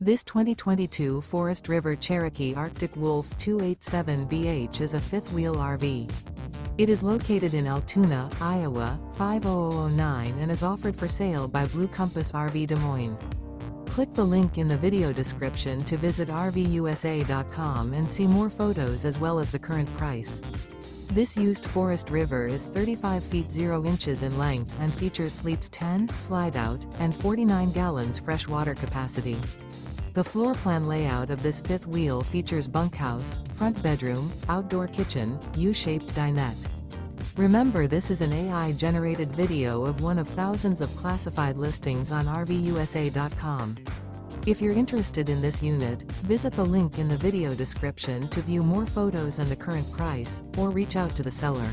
This 2022 Forest River Cherokee Arctic Wolf 287BH is a fifth-wheel RV. It is located in Altoona, Iowa, 50009 and is offered for sale by Blue Compass RV Des Moines. Click the link in the video description to visit RVUSA.com and see more photos as well as the current price. This used Forest River is 35 feet 0 inches in length and features sleeps 10, slide-out, and 49 gallons fresh water capacity. The floor plan layout of this fifth wheel features bunkhouse, front bedroom, outdoor kitchen, U-shaped dinette. Remember, this is an AI-generated video of one of thousands of classified listings on RVUSA.com. If you're interested in this unit, visit the link in the video description to view more photos and the current price, or reach out to the seller.